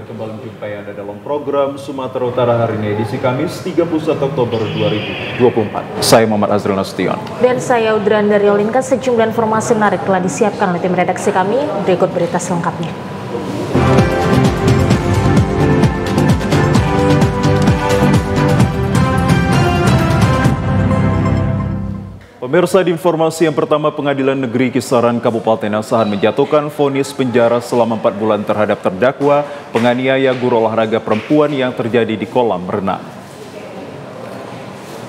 kembali menjumpai Anda dalam program Sumatera Utara hari ini, edisi Kamis 31 Oktober 2024. Saya Muhammad Azril Nasution. Dan saya Udran dari Olinka. Sejumlah informasi menarik telah disiapkan oleh tim redaksi kami. Berikut berita selengkapnya. Pemirsa, di informasi yang pertama, Pengadilan Negeri Kisaran Kabupaten Asahan menjatuhkan vonis penjara selama 4 bulan terhadap terdakwa penganiaya guru olahraga perempuan yang terjadi di kolam renang.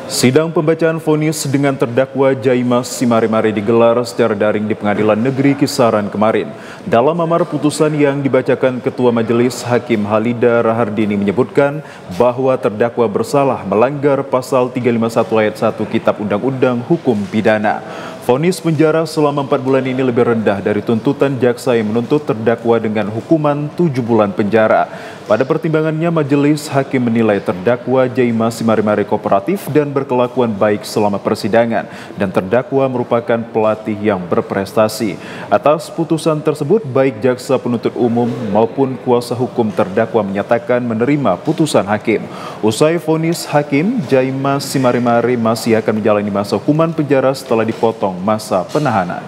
Sidang pembacaan vonis dengan terdakwa Jaimas Simarimari digelar secara daring di Pengadilan Negeri Kisaran kemarin. Dalam amar putusan yang dibacakan Ketua Majelis, Hakim Halida Rahardini menyebutkan bahwa terdakwa bersalah melanggar pasal 351 ayat 1 Kitab Undang-Undang Hukum Pidana. Vonis penjara selama 4 bulan ini lebih rendah dari tuntutan jaksa yang menuntut terdakwa dengan hukuman 7 bulan penjara. Pada pertimbangannya, majelis hakim menilai terdakwa Jaimas Simarimari kooperatif dan berkelakuan baik selama persidangan, dan terdakwa merupakan pelatih yang berprestasi. Atas putusan tersebut, baik jaksa penuntut umum maupun kuasa hukum terdakwa menyatakan menerima putusan hakim. Usai vonis hakim, Jaimas Simarimari masih akan menjalani masa hukuman penjara setelah dipotong masa penahanan.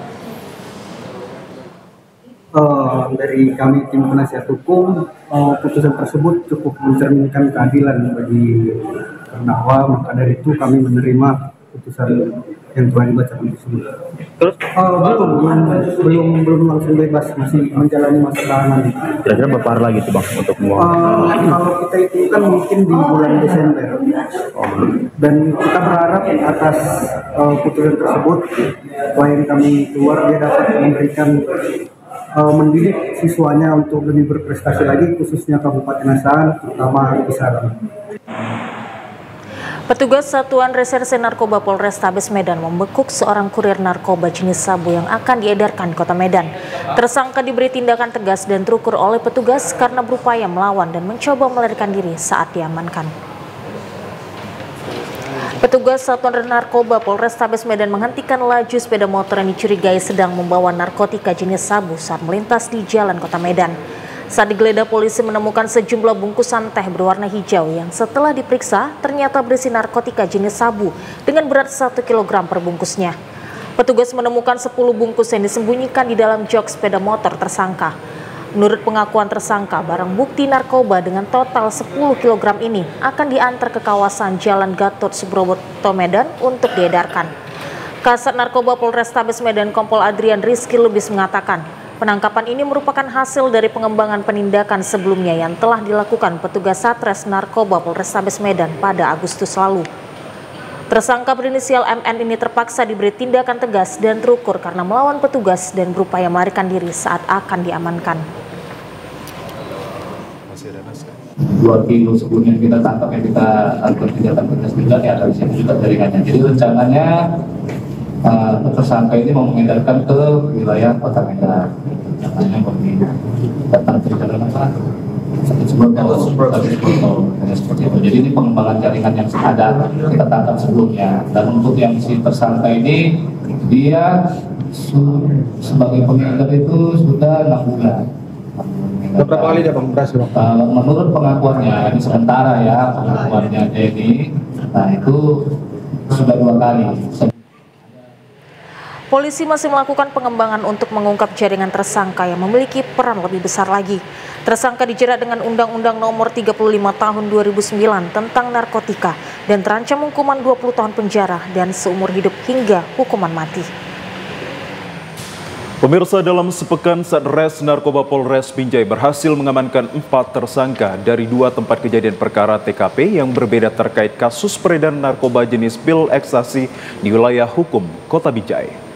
Dari kami tim penasihat hukum, putusan tersebut cukup mencerminkan keadilan bagi terdakwa, maka dari itu kami menerima putusan yang telah dibacakan tersebut. Terus belum langsung bebas, masih menjalani masa tahanan. kira-kira berapa hari lagi tuh Bang untuk Kalau kita hitungkan mungkin di bulan Desember, dan kita berharap atas putusan tersebut klien kami keluar, dia dapat memberikan mendidik siswanya untuk lebih berprestasi lagi, khususnya Kabupaten Asahan, terutama Kisaran. Petugas Satuan Reserse Narkoba Polrestabes Medan membekuk seorang kurir narkoba jenis sabu yang akan diedarkan di Kota Medan. Tersangka diberi tindakan tegas dan terukur oleh petugas karena berupaya melawan dan mencoba melarikan diri saat diamankan. Petugas Satuan Narkoba Polrestabes Medan menghentikan laju sepeda motor yang dicurigai sedang membawa narkotika jenis sabu saat melintas di jalan Kota Medan. Saat digeledah, polisi menemukan sejumlah bungkusan teh berwarna hijau yang setelah diperiksa ternyata berisi narkotika jenis sabu dengan berat 1 kg per bungkusnya. Petugas menemukan 10 bungkus yang disembunyikan di dalam jok sepeda motor tersangka. Menurut pengakuan tersangka, barang bukti narkoba dengan total 10 kg ini akan diantar ke kawasan Jalan Gatot Subroto Medan untuk diedarkan. Kasat Narkoba Polrestabes Medan Kompol Adrian Rizky Lubis mengatakan, penangkapan ini merupakan hasil dari pengembangan penindakan sebelumnya yang telah dilakukan petugas Satres Narkoba Polrestabes Medan pada Agustus lalu. Tersangka berinisial MN ini terpaksa diberi tindakan tegas dan terukur karena melawan petugas dan berupaya melarikan diri saat akan diamankan. 2 kilo sebelumnya kita tangkap, yang kita lakukan tindakan tegas juga ya, dari sini juga jaringannya. Jadi rencananya tersangka ini mau mengedarkan ke wilayah Kota Medan. Rencananya datang ke jalan apa? Seperti itu. Jadi ini pengembangan jaringan yang ada kita tangkap sebelumnya. Dan untuk yang si tersangka ini, dia sebagai pengedar itu sudah 6 bulan. berapa kali dia Bang berhasil? Menurut pengakuannya, ini sementara ya pengakuannya dia ini, nah itu sudah 2 kali. Polisi masih melakukan pengembangan untuk mengungkap jaringan tersangka yang memiliki peran lebih besar lagi. Tersangka dijerat dengan Undang-Undang Nomor 35 Tahun 2009 tentang narkotika dan terancam hukuman 20 tahun penjara dan seumur hidup hingga hukuman mati. Pemirsa, dalam sepekan Satres Narkoba Polres Binjai berhasil mengamankan 4 tersangka dari 2 tempat kejadian perkara TKP yang berbeda terkait kasus peredaran narkoba jenis pil ekstasi di wilayah hukum Kota Binjai.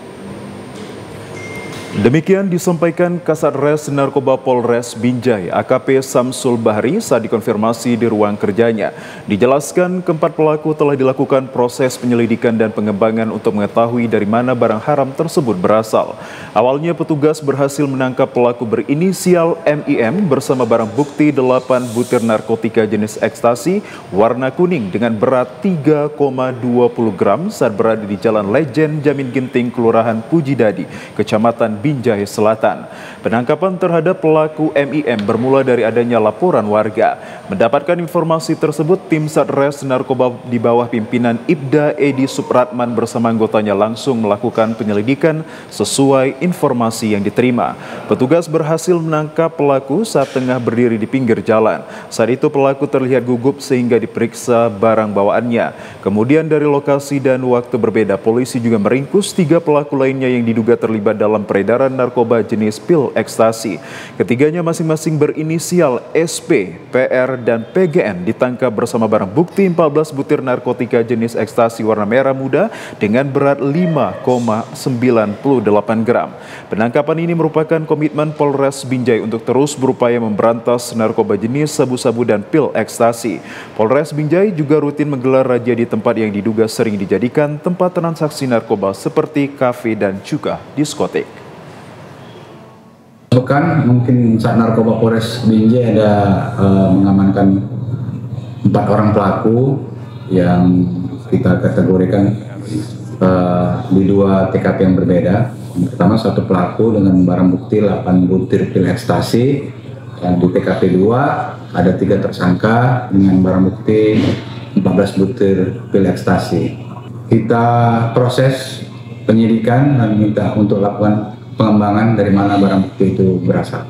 Demikian disampaikan Kasatres Narkoba Polres Binjai AKP Samsul Bahri saat dikonfirmasi di ruang kerjanya. Dijelaskan keempat pelaku telah dilakukan proses penyelidikan dan pengembangan untuk mengetahui dari mana barang haram tersebut berasal. Awalnya petugas berhasil menangkap pelaku berinisial MIM bersama barang bukti 8 butir narkotika jenis ekstasi warna kuning dengan berat 3,20 gram saat berada di Jalan Legend Jamin Ginting, Kelurahan Pujidadi, Kecamatan Binjai Selatan. Penangkapan terhadap pelaku MIM bermula dari adanya laporan warga. Mendapatkan informasi tersebut, tim Satres Narkoba di bawah pimpinan Ibda Edi Supratman bersama anggotanya langsung melakukan penyelidikan sesuai informasi yang diterima. Petugas berhasil menangkap pelaku saat tengah berdiri di pinggir jalan. Saat itu pelaku terlihat gugup sehingga diperiksa barang bawaannya. Kemudian dari lokasi dan waktu berbeda, polisi juga meringkus 3 pelaku lainnya yang diduga terlibat dalam peredaran narkoba jenis pil ekstasi. Ketiganya masing-masing berinisial SP, PR, dan PGN ditangkap bersama barang bukti 14 butir narkotika jenis ekstasi warna merah muda dengan berat 5,98 gram. Penangkapan ini merupakan komitmen Polres Binjai untuk terus berupaya memberantas narkoba jenis sabu-sabu dan pil ekstasi. Polres Binjai juga rutin menggelar razia di tempat yang diduga sering dijadikan tempat transaksi narkoba seperti kafe dan juga diskotik. Mungkin saat narkoba Polres Binjai ada mengamankan 4 orang pelaku yang kita kategorikan di 2 TKP yang berbeda. Yang pertama, 1 pelaku dengan barang bukti 8 butir pil ekstasi, dan di TKP 2 ada 3 tersangka dengan barang bukti 14 butir pil ekstasi. Kita proses penyidikan dan minta untuk lakukan pengembangan dari mana barang bukti itu berasal.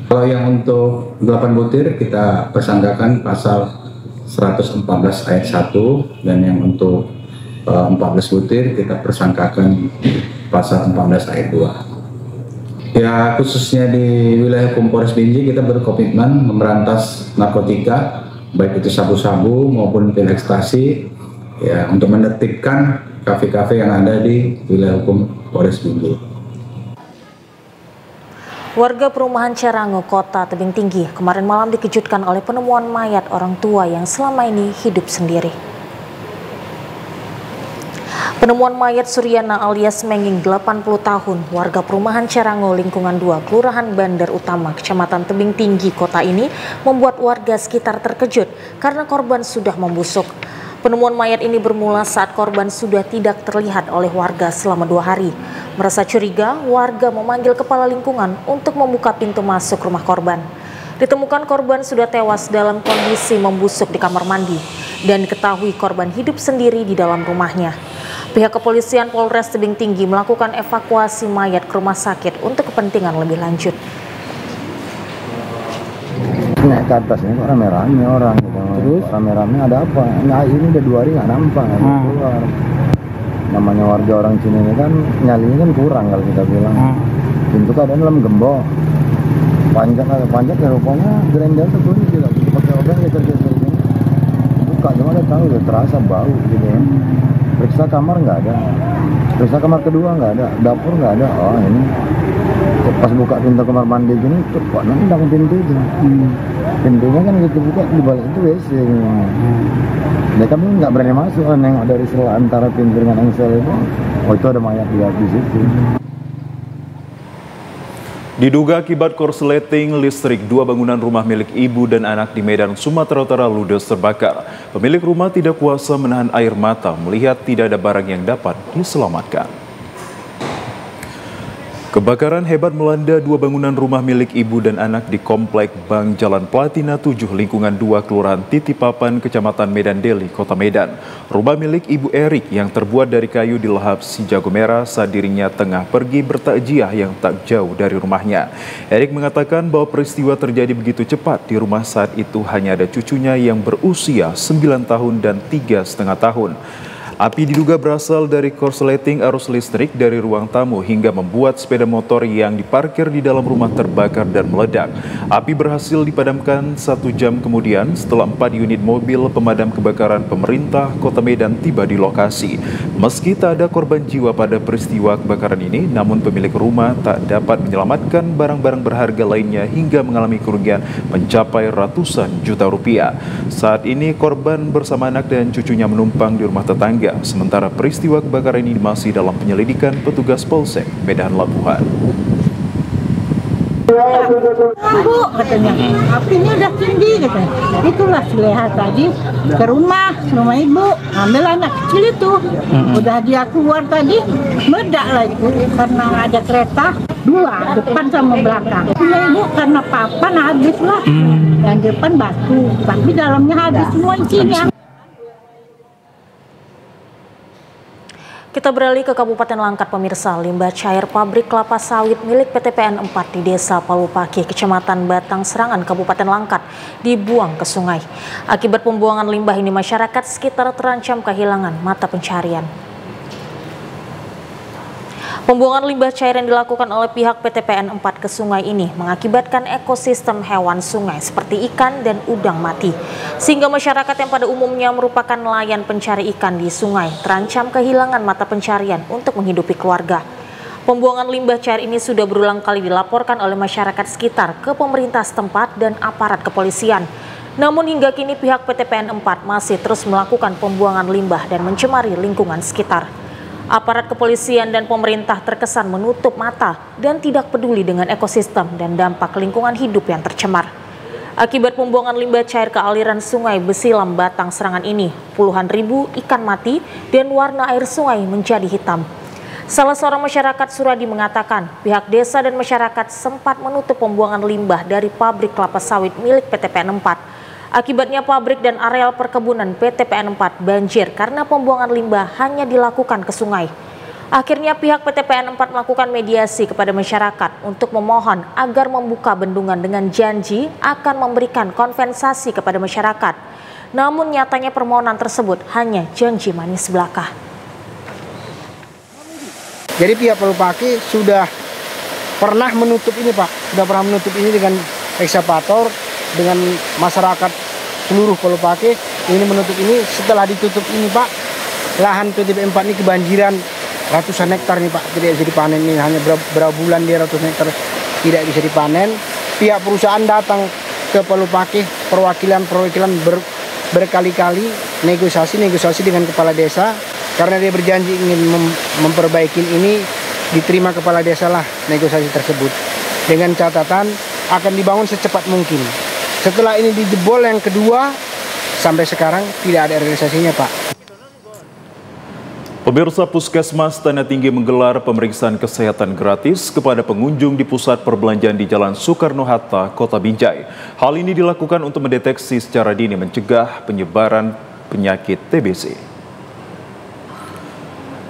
Kalau yang untuk 8 butir kita persangkakan pasal 114 ayat 1, dan yang untuk 14 butir kita persangkakan pasal 14 ayat 2. Ya, khususnya di wilayah hukum Polres Binjai kita berkomitmen memberantas narkotika, baik itu sabu-sabu maupun pil ekstasi, ya, untuk menertibkan kafe-kafe yang ada di wilayah hukum Polres Binjai. Warga perumahan Cerango, Kota Tebing Tinggi, kemarin malam dikejutkan oleh penemuan mayat orang tua yang selama ini hidup sendiri. Penemuan mayat Suryana alias Menging 80 tahun, warga perumahan Cerango lingkungan 2, Kelurahan Bandar Utama, Kecamatan Tebing Tinggi, kota ini membuat warga sekitar terkejut karena korban sudah membusuk. Penemuan mayat ini bermula saat korban sudah tidak terlihat oleh warga selama 2 hari. Merasa curiga, warga memanggil kepala lingkungan untuk membuka pintu masuk rumah korban. Ditemukan korban sudah tewas dalam kondisi membusuk di kamar mandi dan diketahui korban hidup sendiri di dalam rumahnya. Pihak kepolisian Polres Tebing Tinggi melakukan evakuasi mayat ke rumah sakit untuk kepentingan lebih lanjut. Naik ke atas ini kok rame-rame orang gitu. Terus rame-rame ada apa? Nah, ini udah 2 hari nggak nampak keluar. Namanya warga orang Cina ini kan nyalinya kan kurang kalau kita bilang. Pintu keadaan dalam gembok. Panjat ya rupanya gerendel tuh tidak pakai obeng ya kerja ini. Buka cuma ada tahu udah terasa bau gitu ya. Periksa kamar nggak ada. Periksa kamar kedua nggak ada. Dapur nggak ada. Oh ini. Pas buka pintu kamar mandi gini, kok nendang pintu itu. Pintunya kan gitu buka, di balik itu WC. Ya kami nggak berani masuk, nengok dari sela antara pintu dengan engsel itu. Oh itu ada mayat di situ. Diduga akibat korsleting listrik, 2 bangunan rumah milik ibu dan anak di Medan, Sumatera Utara ludes terbakar. Pemilik rumah tidak kuasa menahan air mata melihat tidak ada barang yang dapat diselamatkan. Kebakaran hebat melanda 2 bangunan rumah milik ibu dan anak di Komplek Bank Jalan Platina 7, lingkungan 2, Kelurahan Titipapan, Kecamatan Medan Deli, Kota Medan. Rumah milik Ibu Erik yang terbuat dari kayu dilahap si jago merah saat dirinya tengah pergi bertakjiah yang tak jauh dari rumahnya. Erik mengatakan bahwa peristiwa terjadi begitu cepat. Di rumah saat itu hanya ada cucunya yang berusia 9 tahun dan 3,5 tahun. Api diduga berasal dari korsleting arus listrik dari ruang tamu hingga membuat sepeda motor yang diparkir di dalam rumah terbakar dan meledak. Api berhasil dipadamkan 1 jam kemudian setelah 4 unit mobil pemadam kebakaran pemerintah Kota Medan tiba di lokasi. Meski tak ada korban jiwa pada peristiwa kebakaran ini, namun pemilik rumah tak dapat menyelamatkan barang-barang berharga lainnya hingga mengalami kerugian mencapai ratusan juta rupiah. Saat ini korban bersama anak dan cucunya menumpang di rumah tetangga. Sementara peristiwa kebakaran ini masih dalam penyelidikan petugas Polsek Medan Labuhan. Bu, katanya, apinya udah tinggi katanya. Itulah Suleha tadi ke rumah ibu, ambil anak kecil itu. Udah dia keluar tadi, meledak lagi karena ada kereta dua, depan sama belakang. Punya ibu karena papan habis lah, yang depan batu, tapi dalamnya habis semua isinya. Kita beralih ke Kabupaten Langkat, pemirsa. Limbah cair pabrik kelapa sawit milik PT PN 4 di Desa Palupaki, Kecamatan Batang Serangan, Kabupaten Langkat, dibuang ke sungai. Akibat pembuangan limbah ini, masyarakat sekitar terancam kehilangan mata pencarian. Pembuangan limbah cair yang dilakukan oleh pihak PT PN 4 ke sungai ini mengakibatkan ekosistem hewan sungai seperti ikan dan udang mati. Sehingga masyarakat yang pada umumnya merupakan nelayan pencari ikan di sungai terancam kehilangan mata pencarian untuk menghidupi keluarga. Pembuangan limbah cair ini sudah berulang kali dilaporkan oleh masyarakat sekitar ke pemerintah setempat dan aparat kepolisian. Namun hingga kini pihak PT PN 4 masih terus melakukan pembuangan limbah dan mencemari lingkungan sekitar. Aparat kepolisian dan pemerintah terkesan menutup mata dan tidak peduli dengan ekosistem dan dampak lingkungan hidup yang tercemar. Akibat pembuangan limbah cair ke aliran sungai Besilam Batang Serangan ini, puluhan ribu ikan mati dan warna air sungai menjadi hitam. Salah seorang masyarakat Suradi mengatakan pihak desa dan masyarakat sempat menutup pembuangan limbah dari pabrik kelapa sawit milik PT PN 4. Akibatnya pabrik dan areal perkebunan PT PN 4 banjir karena pembuangan limbah hanya dilakukan ke sungai. Akhirnya pihak PT PN 4 melakukan mediasi kepada masyarakat untuk memohon agar membuka bendungan dengan janji akan memberikan kompensasi kepada masyarakat. Namun nyatanya permohonan tersebut hanya janji manis belaka. Jadi pihak Palupaki sudah pernah menutup ini Pak, sudah pernah menutup ini dengan ekskavator, dengan masyarakat seluruh Palupaki ini menutup ini. Setelah ditutup ini Pak, lahan PT PN 4 ini kebanjiran ratusan hektar nih Pak, tidak bisa dipanen. Ini hanya berapa bulan dia ratusan hektar tidak bisa dipanen. Pihak perusahaan datang ke Palupaki, perwakilan berkali-kali negosiasi dengan kepala desa karena dia berjanji ingin memperbaiki ini. Diterima kepala desa lah negosiasi tersebut dengan catatan akan dibangun secepat mungkin. Setelah ini dijebol yang kedua, sampai sekarang tidak ada realisasinya Pak. Pemirsa, Puskesmas Tanah Tinggi menggelar pemeriksaan kesehatan gratis kepada pengunjung di pusat perbelanjaan di Jalan Soekarno-Hatta, Kota Binjai. Hal ini dilakukan untuk mendeteksi secara dini mencegah penyebaran penyakit TBC.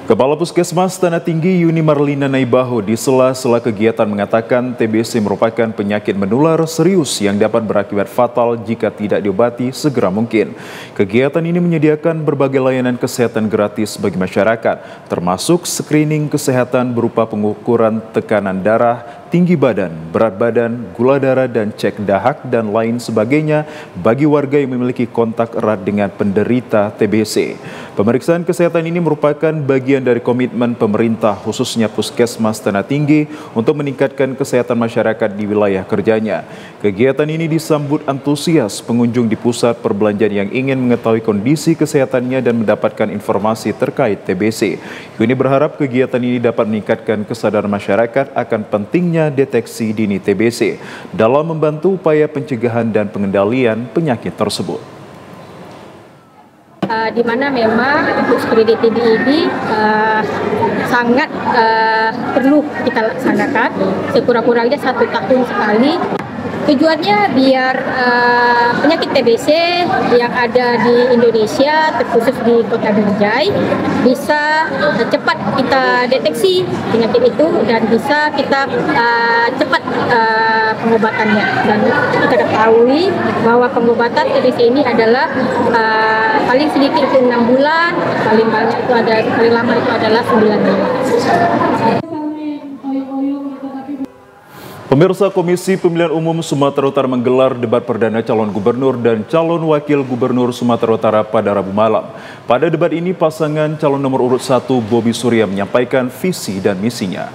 Kepala Puskesmas Tanah Tinggi Yuni Marlina Naibaho di sela-sela kegiatan mengatakan TBC merupakan penyakit menular serius yang dapat berakibat fatal jika tidak diobati segera mungkin. Kegiatan ini menyediakan berbagai layanan kesehatan gratis bagi masyarakat, termasuk screening kesehatan berupa pengukuran tekanan darah, tinggi badan, berat badan, gula darah, dan cek dahak dan lain sebagainya bagi warga yang memiliki kontak erat dengan penderita TBC. Pemeriksaan kesehatan ini merupakan bagian dari komitmen pemerintah khususnya Puskesmas Tanah Tinggi untuk meningkatkan kesehatan masyarakat di wilayah kerjanya. Kegiatan ini disambut antusias pengunjung di pusat perbelanjaan yang ingin mengetahui kondisi kesehatannya dan mendapatkan informasi terkait TBC. Yuni berharap kegiatan ini dapat meningkatkan kesadaran masyarakat akan pentingnya deteksi dini TBC dalam membantu upaya pencegahan dan pengendalian penyakit tersebut. Di mana memang screening TB ini sangat perlu kita laksanakan sekurang-kurangnya 1 tahun sekali. Tujuannya biar penyakit TBC yang ada di Indonesia, terkhusus di Kota Binjai, bisa cepat kita deteksi penyakit itu dan bisa kita cepat pengobatannya. Dan kita ketahui bahwa pengobatan TBC ini adalah paling sedikit itu 6 bulan, paling lama itu adalah 9 bulan. Pemirsa, Komisi Pemilihan Umum Sumatera Utara menggelar debat perdana calon gubernur dan calon wakil gubernur Sumatera Utara pada Rabu malam. Pada debat ini, pasangan calon nomor urut 1 Bobi Surya menyampaikan visi dan misinya.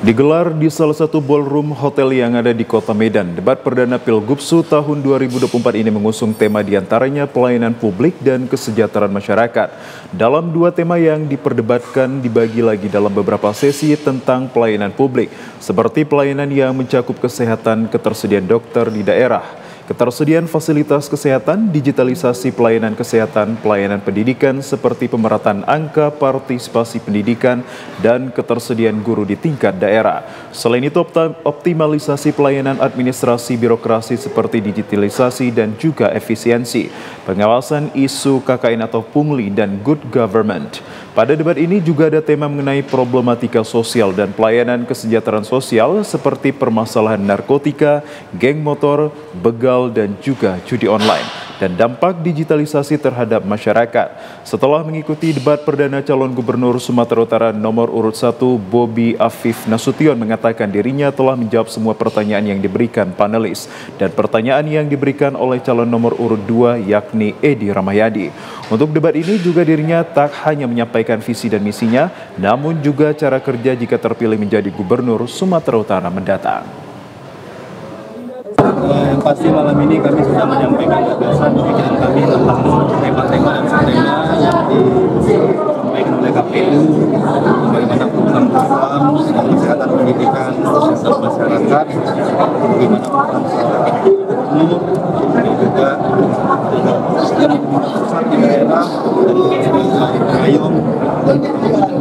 Digelar di salah satu ballroom hotel yang ada di Kota Medan, debat perdana Pilgubsu tahun 2024 ini mengusung tema diantaranya pelayanan publik dan kesejahteraan masyarakat. Dalam dua tema yang diperdebatkan dibagi lagi dalam beberapa sesi tentang pelayanan publik, seperti pelayanan yang mencakup kesehatan, ketersediaan dokter di daerah, ketersediaan fasilitas kesehatan, digitalisasi pelayanan kesehatan, pelayanan pendidikan seperti pemerataan angka partisipasi pendidikan, dan ketersediaan guru di tingkat daerah. Selain itu, optimalisasi pelayanan administrasi birokrasi seperti digitalisasi dan juga efisiensi, pengawasan isu KKN atau pungli, dan good government. Pada debat ini juga ada tema mengenai problematika sosial dan pelayanan kesejahteraan sosial seperti permasalahan narkotika, geng motor, begal, dan juga judi online, dan dampak digitalisasi terhadap masyarakat. Setelah mengikuti debat perdana, calon gubernur Sumatera Utara nomor urut 1 Bobi Afif Nasution mengatakan dirinya telah menjawab semua pertanyaan yang diberikan panelis dan pertanyaan yang diberikan oleh calon nomor urut 2 yakni Edi Rahmayadi. Untuk debat ini juga dirinya tak hanya menyampaikan visi dan misinya, namun juga cara kerja jika terpilih menjadi gubernur Sumatera Utara mendatang. Yang pasti malam ini kami sudah menyampaikan gagasan pemikiran kami tentang tema-tema dan subtema yang disampaikan oleh KPU, bagaimana program-program soal kesehatan pendidikan, kesehatan masyarakat, bagaimana program soal umur, dan juga setiap besar di daerah, dan Ayom, dan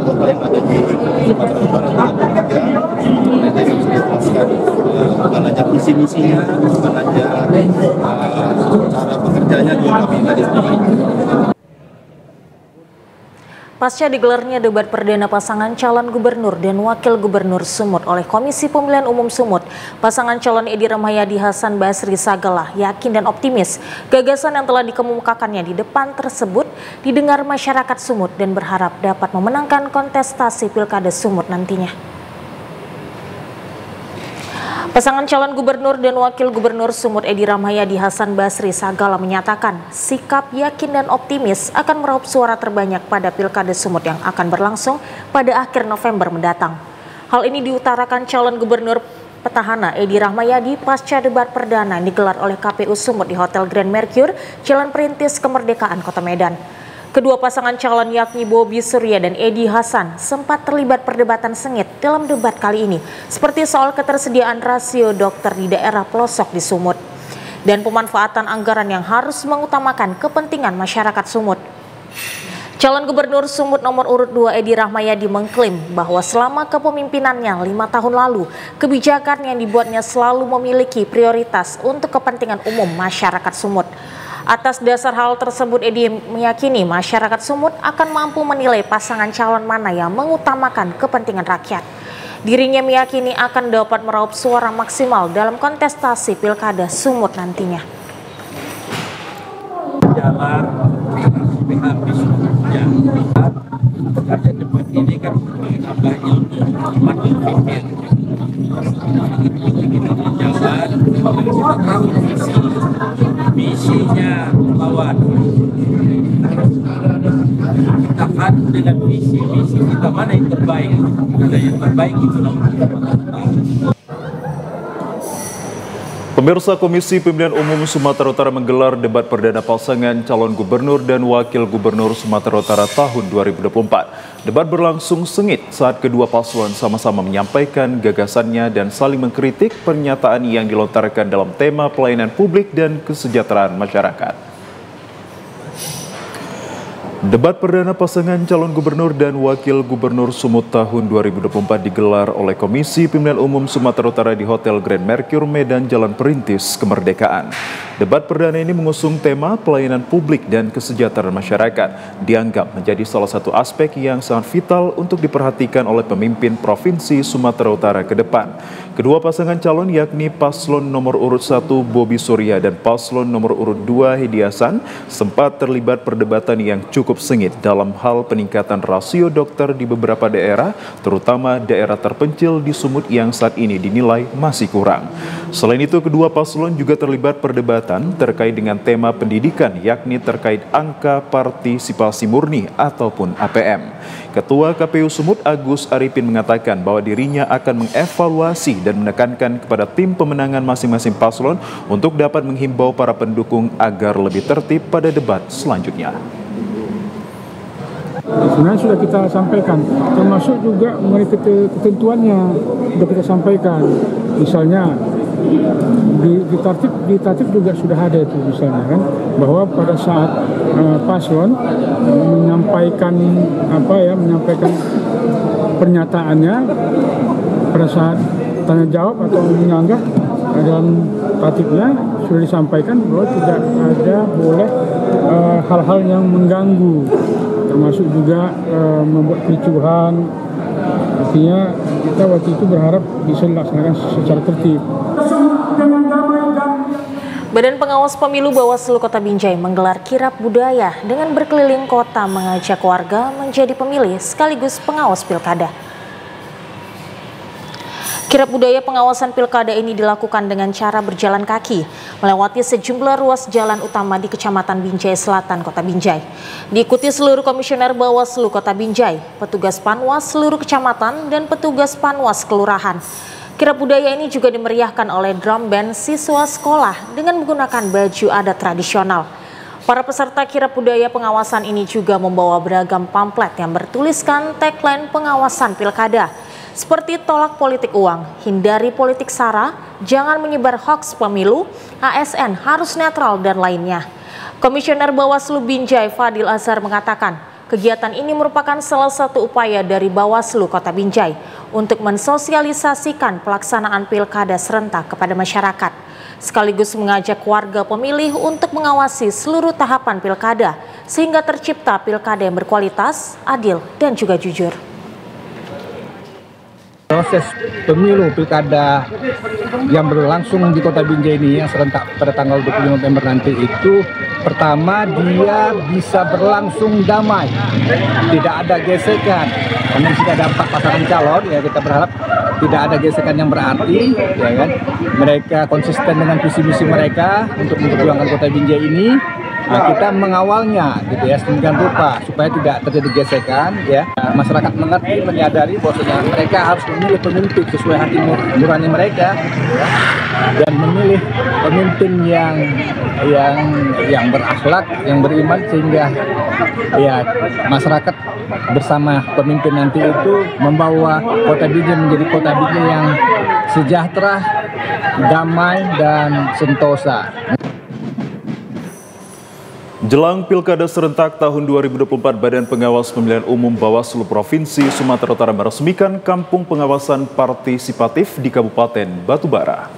kota yang ada di Sumatera Utara dan juga nanti bisa dijelaskan bukan aja visi-misinya, bukan aja cara bekerjanya juga kami tadi sampaikan. Pasca digelarnya debat perdana pasangan calon gubernur dan wakil gubernur Sumut oleh Komisi Pemilihan Umum Sumut, pasangan calon Edi Rahmayadi Hasan Basri Sagala yakin dan optimis gagasan yang telah dikemukakannya di depan tersebut didengar masyarakat Sumut dan berharap dapat memenangkan kontestasi Pilkada Sumut nantinya. Pasangan calon gubernur dan wakil gubernur Sumut Edi Rahmayadi Hasan Basri Sagala menyatakan sikap yakin dan optimis akan meraup suara terbanyak pada Pilkada Sumut yang akan berlangsung pada akhir November mendatang. Hal ini diutarakan calon gubernur petahana Edi Rahmayadi pasca debat perdana yang digelar oleh KPU Sumut di Hotel Grand Mercure, Jalan Perintis Kemerdekaan, Kota Medan. Kedua pasangan calon yakni Bobi Surya dan Edi Hasan sempat terlibat perdebatan sengit dalam debat kali ini, seperti soal ketersediaan rasio dokter di daerah pelosok di Sumut dan pemanfaatan anggaran yang harus mengutamakan kepentingan masyarakat Sumut. Calon gubernur Sumut nomor urut 2 Edi Rahmayadi mengklaim bahwa selama kepemimpinannya 5 tahun lalu, kebijakan yang dibuatnya selalu memiliki prioritas untuk kepentingan umum masyarakat Sumut. Atas dasar hal tersebut, Edi meyakini masyarakat Sumut akan mampu menilai pasangan calon mana yang mengutamakan kepentingan rakyat. Dirinya meyakini akan dapat meraup suara maksimal dalam kontestasi Pilkada Sumut nantinya. Jalan habis yang lihat pada debat ini kan abahnya untuk umat berpikir. Kita jalan, kita tahu misinya lawan. Kita kan dengan misi kita mana yang terbaik, ada yang terbaik itu Pemirsa, Komisi Pemilihan Umum Sumatera Utara menggelar debat perdana pasangan calon gubernur dan wakil gubernur Sumatera Utara tahun 2024. Debat berlangsung sengit saat kedua paslon sama-sama menyampaikan gagasannya dan saling mengkritik pernyataan yang dilontarkan dalam tema pelayanan publik dan kesejahteraan masyarakat. Debat perdana pasangan calon gubernur dan wakil gubernur Sumut tahun 2024 digelar oleh Komisi Pemilihan Umum Sumatera Utara di Hotel Grand Mercure Medan, Jalan Perintis Kemerdekaan. Debat perdana ini mengusung tema pelayanan publik dan kesejahteraan masyarakat, dianggap menjadi salah satu aspek yang sangat vital untuk diperhatikan oleh pemimpin Provinsi Sumatera Utara ke depan. Kedua pasangan calon yakni paslon nomor urut 1 Bobi Surya dan paslon nomor urut 2 Edi Hasan sempat terlibat perdebatan yang cukup sengit dalam hal peningkatan rasio dokter di beberapa daerah, terutama daerah terpencil di Sumut yang saat ini dinilai masih kurang. Selain itu, kedua paslon juga terlibat perdebatan perdebatan terkait dengan tema pendidikan, yakni terkait angka partisipasi murni ataupun APM. Ketua KPU Sumut Agus Arifin mengatakan bahwa dirinya akan mengevaluasi dan menekankan kepada tim pemenangan masing-masing paslon untuk dapat menghimbau para pendukung agar lebih tertib pada debat selanjutnya. Sebenarnya sudah kita sampaikan, termasuk juga mengenai ketentuannya sudah kita sampaikan. Misalnya di tatip juga sudah ada itu misalnya kan, bahwa pada saat paslon menyampaikan pernyataannya pada saat tanya jawab atau menyanggah dalam tatipnya sudah disampaikan bahwa tidak ada boleh hal-hal yang mengganggu, termasuk juga membuat kericuhan. Artinya kita waktu itu berharap bisa dilaksanakan secara tertib. Badan Pengawas Pemilu Bawaslu Kota Binjai menggelar kirap budaya dengan berkeliling kota mengajak warga menjadi pemilih sekaligus pengawas pilkada. Kirap budaya pengawasan pilkada ini dilakukan dengan cara berjalan kaki, melewati sejumlah ruas jalan utama di Kecamatan Binjai Selatan, Kota Binjai. Diikuti seluruh komisioner Bawaslu Kota Binjai, petugas Panwas seluruh kecamatan, dan petugas Panwas kelurahan. Kirap budaya ini juga dimeriahkan oleh drum band siswa sekolah dengan menggunakan baju adat tradisional. Para peserta kirap budaya pengawasan ini juga membawa beragam pamflet yang bertuliskan tagline pengawasan pilkada, seperti tolak politik uang, hindari politik sara, jangan menyebar hoaks pemilu, ASN harus netral, dan lainnya. Komisioner Bawaslu Binjai Fadil Azhar mengatakan, kegiatan ini merupakan salah satu upaya dari Bawaslu Kota Binjai untuk mensosialisasikan pelaksanaan pilkada serentak kepada masyarakat, sekaligus mengajak warga pemilih untuk mengawasi seluruh tahapan pilkada sehingga tercipta pilkada yang berkualitas, adil, dan juga jujur. Proses pemilu pilkada yang berlangsung di Kota Binjai ini yang serentak pada tanggal 25 November nanti itu, pertama dia bisa berlangsung damai, tidak ada gesekan. Karena sudah ada 4 pasangan calon, ya kita berharap tidak ada gesekan yang berarti, ya kan. Mereka konsisten dengan visi misi mereka untuk memperjuangkan Kota Binjai ini. Nah, kita mengawalnya gitu ya sedemikian rupa supaya tidak terjadi gesekan, ya. Masyarakat mengerti, menyadari bahwasanya mereka harus memilih pemimpin sesuai hati nurani mereka, ya, dan memilih pemimpin yang berakhlak, yang beriman, sehingga ya masyarakat bersama pemimpin nanti itu membawa Kota Binjai menjadi Kota Binjai yang sejahtera, damai, dan sentosa. Jelang Pilkada Serentak tahun 2024, Badan Pengawas Pemilihan Umum Bawaslu Provinsi Sumatera Utara meresmikan Kampung Pengawasan Partisipatif di Kabupaten Batubara.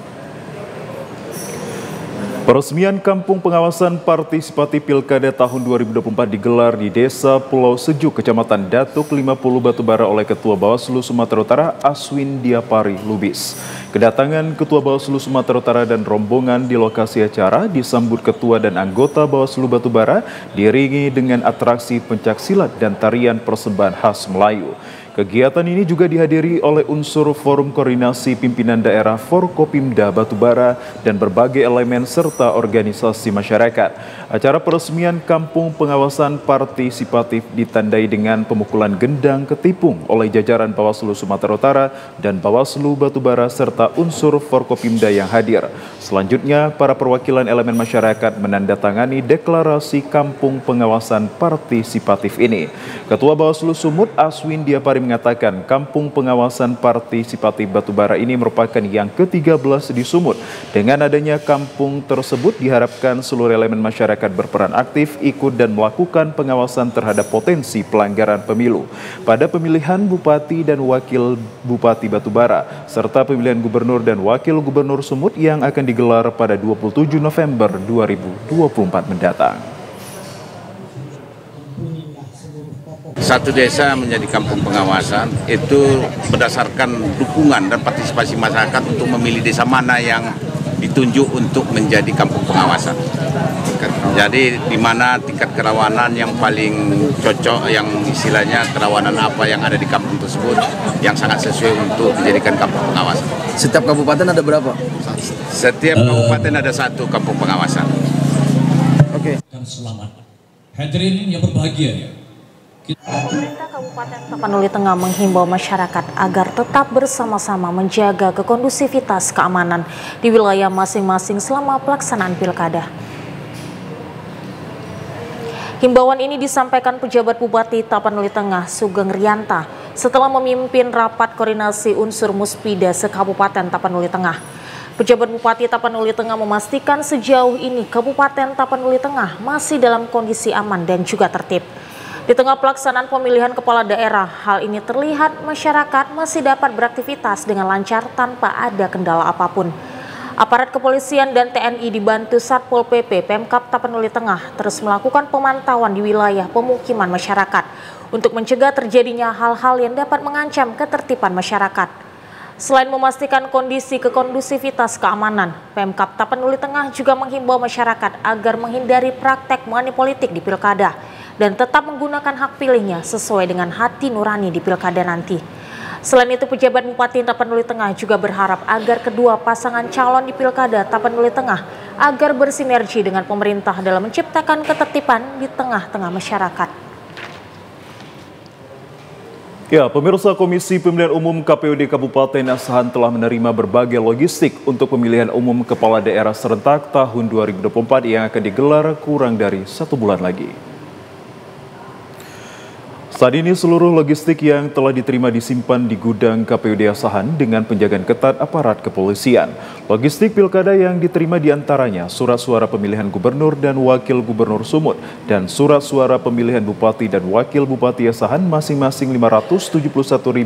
Peresmian Kampung Pengawasan Partisipatif Pilkada tahun 2024 digelar di Desa Pulau Sejuk, Kecamatan Datuk 50 Batubara oleh Ketua Bawaslu Sumatera Utara Aswin Diapari Lubis. Kedatangan Ketua Bawaslu Sumatera Utara dan rombongan di lokasi acara disambut Ketua dan anggota Bawaslu Batubara diiringi dengan atraksi pencaksilat dan tarian persembahan khas Melayu. Kegiatan ini juga dihadiri oleh unsur Forum Koordinasi Pimpinan Daerah Forkopimda Batubara dan berbagai elemen serta organisasi masyarakat. Acara peresmian Kampung Pengawasan Partisipatif ditandai dengan pemukulan gendang ketipung oleh jajaran Bawaslu Sumatera Utara dan Bawaslu Batubara serta unsur Forkopimda yang hadir. Selanjutnya, para perwakilan elemen masyarakat menandatangani deklarasi Kampung Pengawasan Partisipatif ini. Ketua Bawaslu Sumut Aswin Diapari mengatakan Kampung Pengawasan Partisipatif Batubara ini merupakan yang ke-13 di Sumut. Dengan adanya kampung tersebut diharapkan seluruh elemen masyarakat berperan aktif, ikut dan melakukan pengawasan terhadap potensi pelanggaran pemilu pada pemilihan Bupati dan Wakil Bupati Batubara, serta pemilihan Gubernur dan Wakil Gubernur Sumut yang akan digelar pada 27 November 2024 mendatang. Satu desa menjadi kampung pengawasan itu berdasarkan dukungan dan partisipasi masyarakat untuk memilih desa mana yang ditunjuk untuk menjadi kampung pengawasan. Jadi di mana tingkat kerawanan yang paling cocok, yang istilahnya kerawanan apa yang ada di kampung tersebut yang sangat sesuai untuk dijadikan kampung pengawasan. Setiap kabupaten ada berapa? Setiap kabupaten ada 1 kampung pengawasan. Oke. Dan selamat. Hadirin yang berbahagia. Pemerintah Kabupaten Tapanuli Tengah menghimbau masyarakat agar tetap bersama-sama menjaga kekondusivitas keamanan di wilayah masing-masing selama pelaksanaan pilkada. Himbauan ini disampaikan pejabat Bupati Tapanuli Tengah Sugeng Rianta setelah memimpin rapat koordinasi unsur Muspida se-Kabupaten Tapanuli Tengah. Pejabat Bupati Tapanuli Tengah memastikan sejauh ini Kabupaten Tapanuli Tengah masih dalam kondisi aman dan juga tertib. Di tengah pelaksanaan pemilihan kepala daerah, hal ini terlihat masyarakat masih dapat beraktivitas dengan lancar tanpa ada kendala apapun. Aparat kepolisian dan TNI dibantu Satpol PP Pemkab Tapanuli Tengah terus melakukan pemantauan di wilayah pemukiman masyarakat untuk mencegah terjadinya hal-hal yang dapat mengancam ketertiban masyarakat. Selain memastikan kondisi kekondusivitas keamanan, Pemkab Tapanuli Tengah juga menghimbau masyarakat agar menghindari praktek money politik di pilkada dan tetap menggunakan hak pilihnya sesuai dengan hati nurani di pilkada nanti. Selain itu, pejabat Bupati Tapanuli Tengah juga berharap agar kedua pasangan calon di pilkada Tapanuli Tengah agar bersinergi dengan pemerintah dalam menciptakan ketertiban di tengah-tengah masyarakat. Ya, pemirsa, Komisi Pemilihan Umum KPUD Kabupaten Asahan telah menerima berbagai logistik untuk pemilihan umum kepala daerah serentak tahun 2024 yang akan digelar kurang dari 1 bulan lagi. Saat ini seluruh logistik yang telah diterima disimpan di gudang KPUD Asahan dengan penjagaan ketat aparat kepolisian. Logistik pilkada yang diterima diantaranya surat suara pemilihan gubernur dan wakil gubernur Sumut dan surat suara pemilihan bupati dan wakil bupati Asahan masing-masing 571.051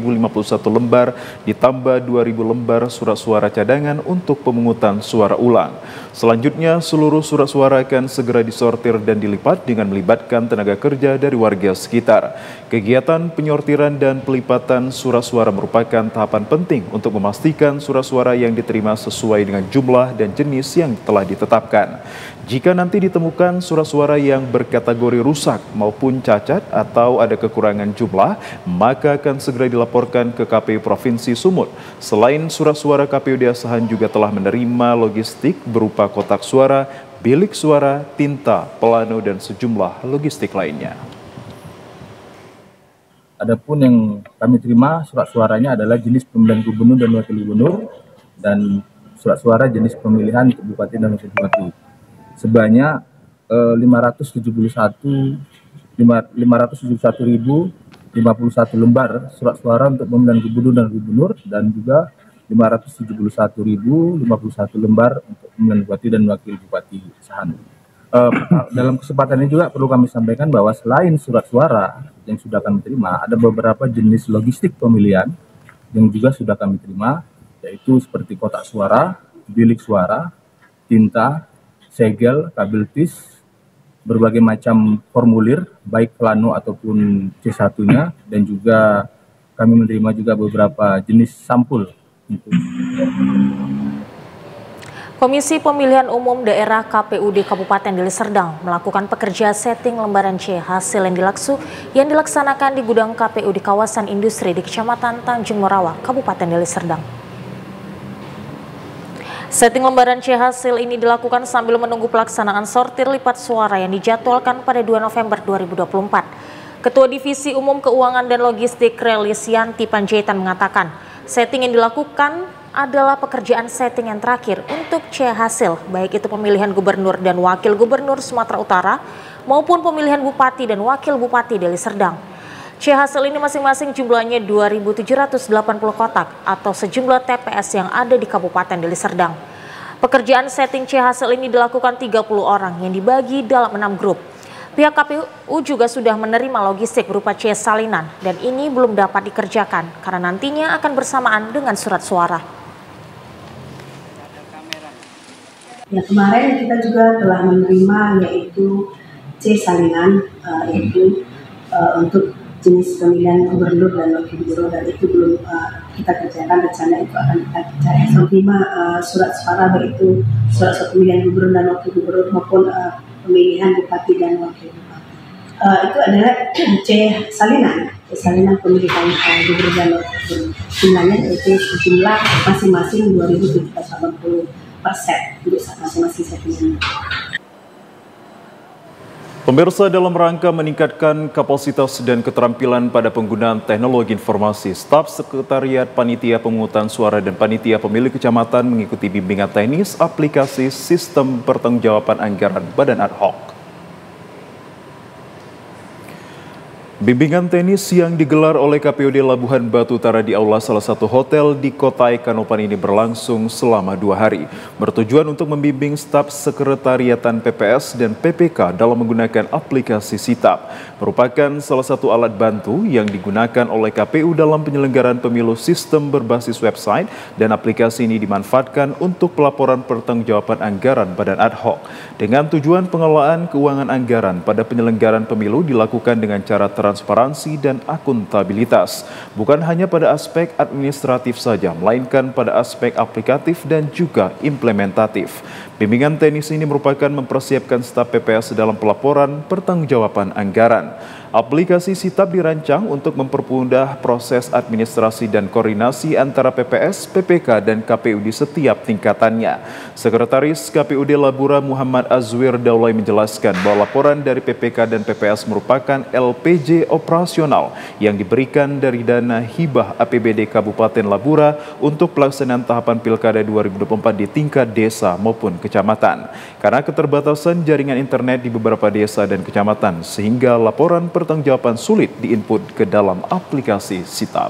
lembar ditambah 2.000 lembar surat suara cadangan untuk pemungutan suara ulang. Selanjutnya seluruh surat suara akan segera disortir dan dilipat dengan melibatkan tenaga kerja dari warga sekitar. Kegiatan penyortiran dan pelipatan surat suara merupakan tahapan penting untuk memastikan surat suara yang diterima sesuai dengan jumlah dan jenis yang telah ditetapkan. Jika nanti ditemukan surat suara yang berkategori rusak maupun cacat atau ada kekurangan jumlah, maka akan segera dilaporkan ke KPU Provinsi Sumut. Selain surat suara, KPUD Asahan juga telah menerima logistik berupa kotak suara, bilik suara, tinta, pelano, dan sejumlah logistik lainnya. Adapun yang kami terima surat suaranya adalah jenis pemilihan gubernur dan wakil gubernur dan surat suara jenis pemilihan untuk bupati dan wakil bupati. Sebanyak 571.051 lembar surat suara untuk pemilihan gubernur dan juga 571.051 lembar untuk pemilihan bupati dan wakil bupati Asahan. Dalam kesempatan ini juga perlu kami sampaikan bahwa selain surat suara yang sudah kami terima, ada beberapa jenis logistik pemilihan yang juga sudah kami terima, yaitu seperti kotak suara, bilik suara, tinta, segel, kabel tis, berbagai macam formulir, baik plano ataupun C1-nya, dan juga kami menerima juga beberapa jenis sampul. Komisi Pemilihan Umum Daerah KPUD Kabupaten Deli Serdang melakukan pekerja setting lembaran C hasil yang dilaksanakan di gudang KPU di kawasan industri di Kecamatan Tanjung Morawa, Kabupaten Deli Serdang. Setting lembaran C hasil ini dilakukan sambil menunggu pelaksanaan sortir lipat suara yang dijadwalkan pada 2 November 2024. Ketua Divisi Umum Keuangan dan Logistik Relis Yanti Panjaitan mengatakan, setting yang dilakukan adalah pekerjaan setting yang terakhir untuk C hasil, baik itu pemilihan gubernur dan wakil gubernur Sumatera Utara maupun pemilihan bupati dan wakil bupati Deli Serdang. C hasil ini masing-masing jumlahnya 2.780 kotak atau sejumlah TPS yang ada di Kabupaten Deli Serdang. Pekerjaan setting C hasil ini dilakukan 30 orang yang dibagi dalam 6 grup. Pihak KPU juga sudah menerima logistik berupa C salinan dan ini belum dapat dikerjakan karena nantinya akan bersamaan dengan surat suara. Ya, kemarin kita juga telah menerima yaitu C salinan yaitu untuk jenis pemilihan gubernur dan wakil gubernur, dan itu belum kita kerjakan, rencana itu akan kita kerjakan. Menerima surat suara baik itu surat pemilihan gubernur dan wakil gubernur maupun pemilihan bupati dan wakil bupati. Itu adalah C salinan pemilihan gubernur dan wakil gubernur. Jumlahnya yaitu jumlah masing-masing 2.780% untuk masing-masing segmen. Pemirsa, dalam rangka meningkatkan kapasitas dan keterampilan pada penggunaan teknologi informasi, staf sekretariat panitia pemungutan suara dan panitia pemilih kecamatan mengikuti bimbingan teknis aplikasi sistem pertanggungjawaban anggaran Badan Ad Hoc. Bimbingan tenis yang digelar oleh KPUD Labuhan Batu Utara di aula salah satu hotel di Kota Kanopan ini berlangsung selama 2 hari. Bertujuan untuk membimbing staf sekretariatan PPS dan PPK dalam menggunakan aplikasi Sitab. Merupakan salah satu alat bantu yang digunakan oleh KPU dalam penyelenggaraan pemilu sistem berbasis website, dan aplikasi ini dimanfaatkan untuk pelaporan pertanggungjawaban anggaran Badan Ad Hoc. Dengan tujuan pengelolaan keuangan anggaran pada penyelenggaraan pemilu dilakukan dengan cara transparansi dan akuntabilitas, bukan hanya pada aspek administratif saja, melainkan pada aspek aplikatif dan juga implementatif. Bimbingan teknis ini merupakan mempersiapkan staf PPS dalam pelaporan pertanggungjawaban anggaran. Aplikasi Sitab dirancang untuk mempermudah proses administrasi dan koordinasi antara PPS, PPK, dan KPU di setiap tingkatannya. Sekretaris KPUD Labura Muhammad Azwir Daulay menjelaskan bahwa laporan dari PPK dan PPS merupakan LPJ operasional yang diberikan dari dana hibah APBD Kabupaten Labura untuk pelaksanaan tahapan Pilkada 2024 di tingkat desa maupun kecamatan. Karena keterbatasan jaringan internet di beberapa desa dan kecamatan, sehingga laporan pertanggungjawaban sulit diinput ke dalam aplikasi Sitab.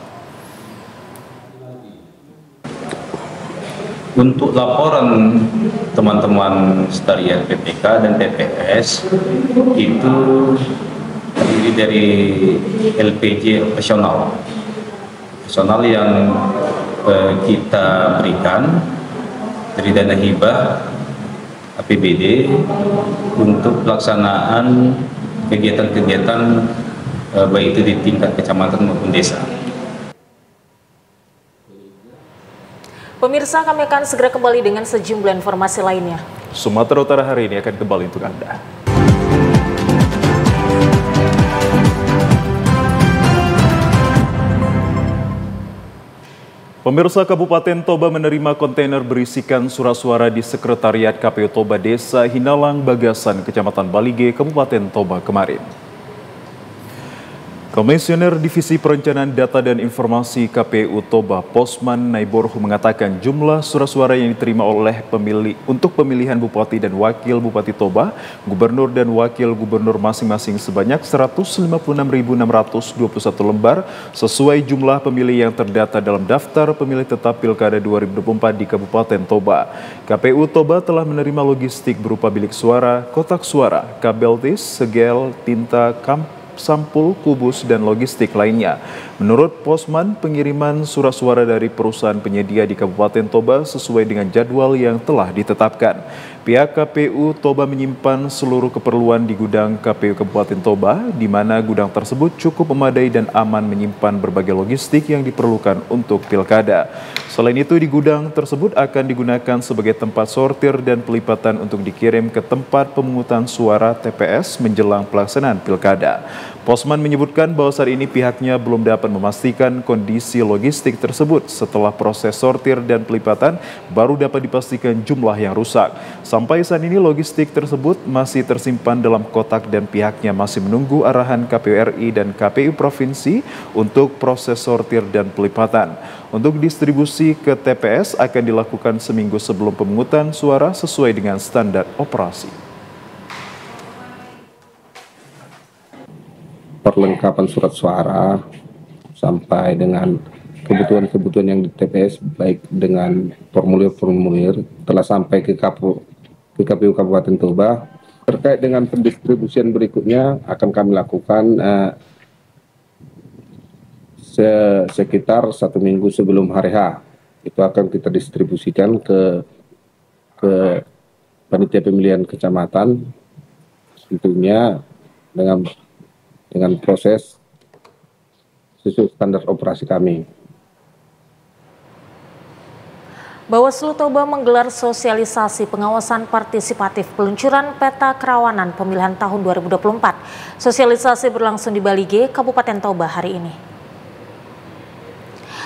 Untuk laporan teman-teman sekalian PPK dan TPS itu terdiri dari LPJ operasional yang kita berikan dari dana hibah APBD untuk pelaksanaan kegiatan-kegiatan baik itu di tingkat kecamatan maupun desa. Pemirsa, kami akan segera kembali dengan sejumlah informasi lainnya. Sumatera Utara hari ini akan kembali untuk Anda. Pemirsa, Kabupaten Toba menerima kontainer berisikan surat suara di Sekretariat KPU Toba Desa Hinalang Bagasan, Kecamatan Balige, Kabupaten Toba kemarin. Komisioner Divisi Perencanaan Data dan Informasi KPU Toba, Posman Naiborhu, mengatakan jumlah surat suara yang diterima oleh pemilih untuk pemilihan Bupati dan Wakil Bupati Toba, Gubernur dan Wakil Gubernur masing-masing sebanyak 156.621 lembar sesuai jumlah pemilih yang terdata dalam daftar pemilih tetap Pilkada 2024 di Kabupaten Toba. KPU Toba telah menerima logistik berupa bilik suara, kotak suara, kabel tis, segel, tinta, sampul, kubus, dan logistik lainnya. Menurut Posman, pengiriman surat suara dari perusahaan penyedia di Kabupaten Toba sesuai dengan jadwal yang telah ditetapkan. Pihak KPU Toba menyimpan seluruh keperluan di gudang KPU Kabupaten Toba, di mana gudang tersebut cukup memadai dan aman menyimpan berbagai logistik yang diperlukan untuk pilkada. Selain itu, di gudang tersebut akan digunakan sebagai tempat sortir dan pelipatan untuk dikirim ke tempat pemungutan suara TPS menjelang pelaksanaan pilkada. Posman menyebutkan bahwa saat ini pihaknya belum dapat memastikan kondisi logistik tersebut. Setelah proses sortir dan pelipatan, baru dapat dipastikan jumlah yang rusak. Sampai saat ini logistik tersebut masih tersimpan dalam kotak dan pihaknya masih menunggu arahan KPU RI dan KPU Provinsi untuk proses sortir dan pelipatan. Untuk distribusi ke TPS akan dilakukan seminggu sebelum pemungutan suara sesuai dengan standar operasi. Perlengkapan surat suara sampai dengan kebutuhan-kebutuhan yang di TPS, baik dengan formulir-formulir, telah sampai ke KPU Kabupaten Toba. Terkait dengan pendistribusian berikutnya akan kami lakukan sekitar 1 minggu sebelum hari H. Itu akan kita distribusikan ke panitia pemilihan kecamatan, tentunya dengan proses sesuai standar operasi kami. Bawaslu Toba menggelar sosialisasi pengawasan partisipatif peluncuran peta kerawanan pemilihan tahun 2024. Sosialisasi berlangsung di Bali G, Kabupaten Toba hari ini.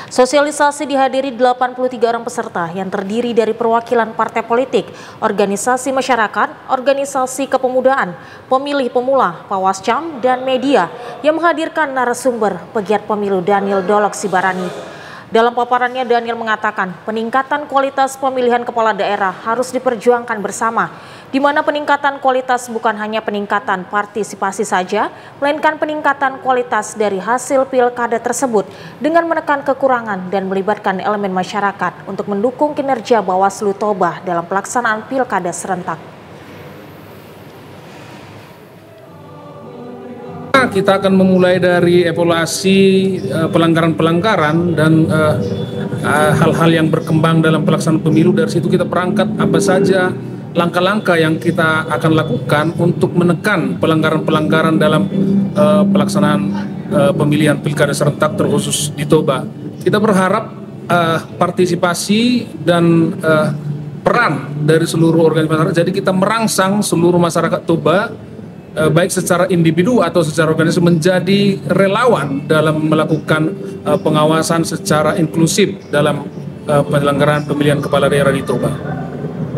Sosialisasi dihadiri 83 orang peserta yang terdiri dari perwakilan partai politik, organisasi masyarakat, organisasi kepemudaan, pemilih pemula, Pawascam, dan media yang menghadirkan narasumber pegiat pemilu Daniel Dolok Sibarani. Dalam paparannya, Daniel mengatakan peningkatan kualitas pemilihan kepala daerah harus diperjuangkan bersama, di mana peningkatan kualitas bukan hanya peningkatan partisipasi saja, melainkan peningkatan kualitas dari hasil pilkada tersebut dengan menekan kekurangan dan melibatkan elemen masyarakat untuk mendukung kinerja Bawaslu Toba dalam pelaksanaan pilkada serentak. Kita akan memulai dari evaluasi pelanggaran-pelanggaran dan hal-hal yang berkembang dalam pelaksanaan pemilu. Dari situ kita berangkat apa saja langkah-langkah yang kita akan lakukan untuk menekan pelanggaran-pelanggaran dalam pelaksanaan pemilihan pilkada serentak terkhusus di Toba. Kita berharap partisipasi dan peran dari seluruh organisasi masyarakat. Jadi kita merangsang seluruh masyarakat Toba baik secara individu atau secara organisasi menjadi relawan dalam melakukan pengawasan secara inklusif dalam penyelenggaraan pemilihan kepala daerah di Toba.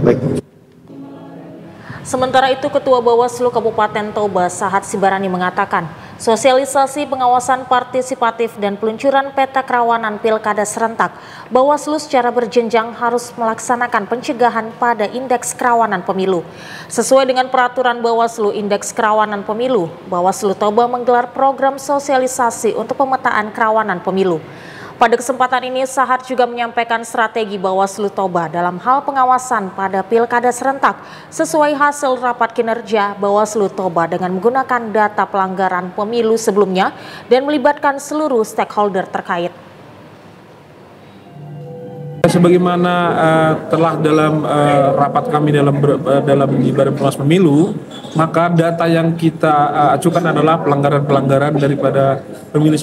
Baik. Sementara itu, Ketua Bawaslu Kabupaten Toba, Sahat Sibarani mengatakan, sosialisasi pengawasan partisipatif dan peluncuran peta kerawanan pilkada serentak, Bawaslu secara berjenjang harus melaksanakan pencegahan pada indeks kerawanan pemilu. Sesuai dengan peraturan Bawaslu indeks kerawanan pemilu, Bawaslu Toba menggelar program sosialisasi untuk pemetaan kerawanan pemilu. Pada kesempatan ini, Sahat juga menyampaikan strategi Bawaslu Toba dalam hal pengawasan pada pilkada serentak sesuai hasil rapat kinerja Bawaslu Toba dengan menggunakan data pelanggaran pemilu sebelumnya dan melibatkan seluruh stakeholder terkait. Sebagaimana telah dalam rapat kami dalam di Badan Pengawas Pemilu, maka data yang kita acukan adalah pelanggaran-pelanggaran daripada pemilu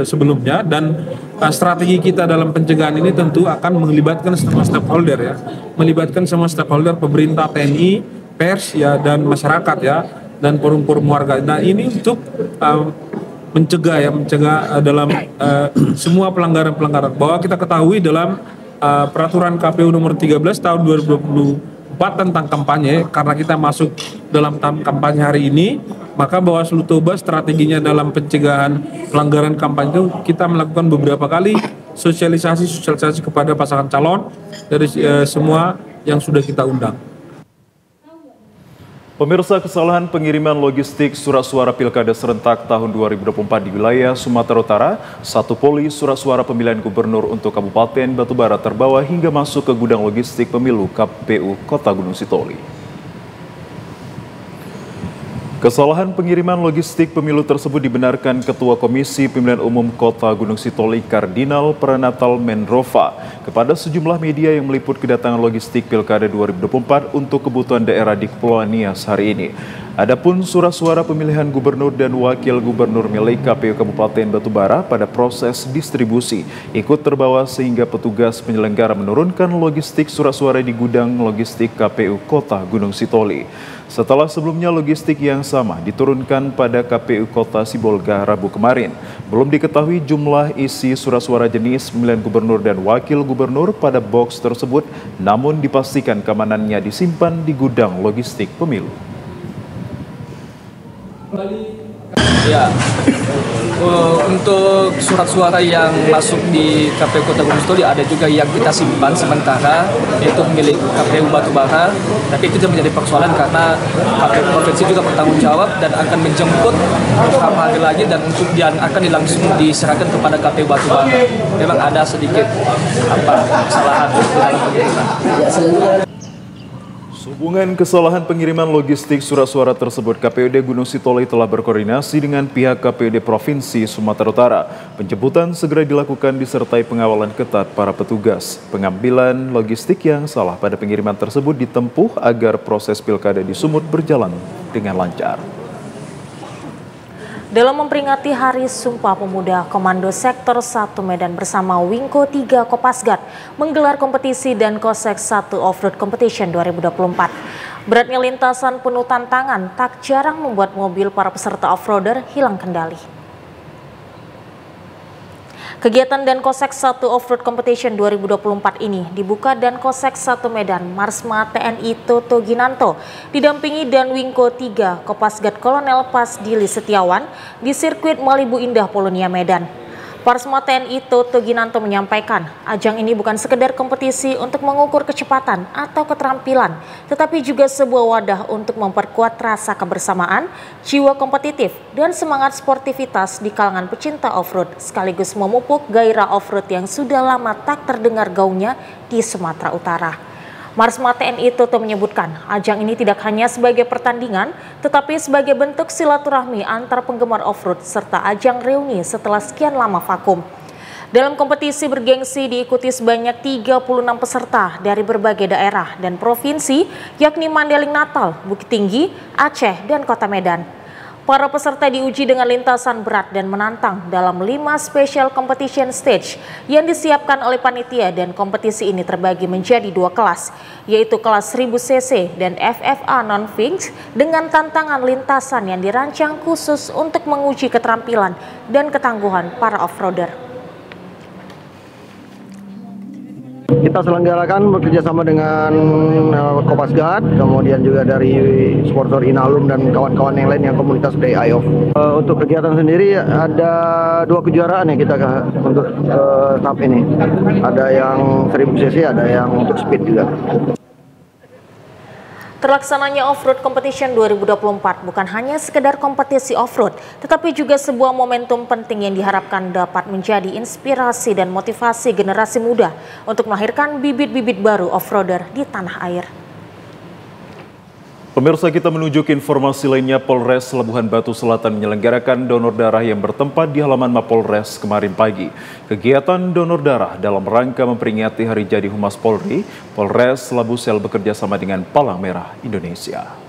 sebelumnya, dan strategi kita dalam pencegahan ini tentu akan melibatkan semua stakeholder ya, melibatkan semua stakeholder, pemerintah, TNI, pers ya, dan masyarakat ya, dan forum-forum warga. Nah ini untuk mencegah dalam semua pelanggaran-pelanggaran. Bahwa kita ketahui dalam peraturan KPU nomor 13 tahun 2024 tentang kampanye, karena kita masuk dalam tahap kampanye hari ini, maka Bawaslu Toba strateginya dalam pencegahan pelanggaran kampanye itu kita melakukan beberapa kali sosialisasi kepada pasangan calon dari semua yang sudah kita undang. Pemirsa, kesalahan pengiriman logistik surat suara pilkada serentak tahun 2024 di wilayah Sumatera Utara, satu polis surat suara pemilihan gubernur untuk Kabupaten Batubara terbawa hingga masuk ke gudang logistik pemilu KPU Kota Gunung Sitoli. Kesalahan pengiriman logistik pemilu tersebut dibenarkan Ketua Komisi Pemilihan Umum Kota Gunung Sitoli Kardinal Pranatal Menrova kepada sejumlah media yang meliput kedatangan logistik Pilkada 2024 untuk kebutuhan daerah di Kepulauan Nias hari ini. Adapun surat suara pemilihan gubernur dan wakil gubernur milik KPU Kabupaten Batubara pada proses distribusi ikut terbawa sehingga petugas penyelenggara menurunkan logistik surat suara di gudang logistik KPU Kota Gunung Sitoli. Setelah sebelumnya logistik yang sama diturunkan pada KPU Kota Sibolga Rabu kemarin. Belum diketahui jumlah isi surat suara jenis pemilihan gubernur dan wakil gubernur pada box tersebut, namun dipastikan keamanannya disimpan di gudang logistik pemilu. Ya, untuk surat suara yang masuk di KPU Kota Gunung Sitoli ada juga yang kita simpan sementara, yaitu milik KPU Batubara. Tapi itu menjadi persoalan karena KPU Provinsi juga bertanggung jawab dan akan menjemput beberapa hari lagi, dan untuk yang akan langsung diserahkan kepada KPU Batubara. Memang ada sedikit kesalahan dalam pengiriman. Sehubungan kesalahan pengiriman logistik surat suara tersebut, KPUD Gunung Sitoli telah berkoordinasi dengan pihak KPUD Provinsi Sumatera Utara. Penjemputan segera dilakukan disertai pengawalan ketat para petugas. Pengambilan logistik yang salah pada pengiriman tersebut ditempuh agar proses pilkada di Sumut berjalan dengan lancar. Dalam memperingati Hari Sumpah Pemuda, Komando Sektor 1 Medan bersama Wingko 3 Kopasgat menggelar kompetisi dan Kosek 1 Offroad Competition 2024. Beratnya lintasan penuh tantangan tak jarang membuat mobil para peserta offroader hilang kendali. Kegiatan dan Kosek 1 Offroad Competition 2024 ini dibuka dan Kosek 1 Medan Marsma TNI Toto Ginanto didampingi dan Wingko 3 Kopasgat Kolonel Pasdili Setiawan di sirkuit Malibu Indah Polonia Medan. Marsma TNI Toto Ginanto menyampaikan, ajang ini bukan sekedar kompetisi untuk mengukur kecepatan atau keterampilan, tetapi juga sebuah wadah untuk memperkuat rasa kebersamaan, jiwa kompetitif, dan semangat sportivitas di kalangan pecinta offroad, sekaligus memupuk gairah offroad yang sudah lama tak terdengar gaungnya di Sumatera Utara. Marsma TNI Toto menyebutkan, ajang ini tidak hanya sebagai pertandingan, tetapi sebagai bentuk silaturahmi antar penggemar offroad serta ajang reuni setelah sekian lama vakum. Dalam kompetisi bergengsi diikuti sebanyak 36 peserta dari berbagai daerah dan provinsi, yakni Mandailing Natal, Bukit Tinggi, Aceh, dan Kota Medan. Para peserta diuji dengan lintasan berat dan menantang dalam 5 special competition stage yang disiapkan oleh panitia, dan kompetisi ini terbagi menjadi 2 kelas, yaitu kelas 1000 cc dan FFA non-fix dengan tantangan lintasan yang dirancang khusus untuk menguji keterampilan dan ketangguhan para offroader. Kita selenggarakan bekerjasama dengan Kopasgat, kemudian juga dari sponsor Inalum dan kawan-kawan yang lain yang komunitas dari IOF. Untuk kegiatan sendiri ada 2 kejuaraan ya kita untuk tahap ini. Ada yang 1000 cc, ada yang untuk speed juga. Terlaksananya Offroad Competition 2024 bukan hanya sekedar kompetisi offroad, tetapi juga sebuah momentum penting yang diharapkan dapat menjadi inspirasi dan motivasi generasi muda untuk melahirkan bibit-bibit baru offroader di tanah air. Pemirsa, kita menuju ke informasi lainnya. Polres Labuhan Batu Selatan menyelenggarakan donor darah yang bertempat di halaman Mapolres kemarin pagi. Kegiatan donor darah dalam rangka memperingati Hari Jadi Humas Polri, Polres Labusel bekerja sama dengan Palang Merah Indonesia.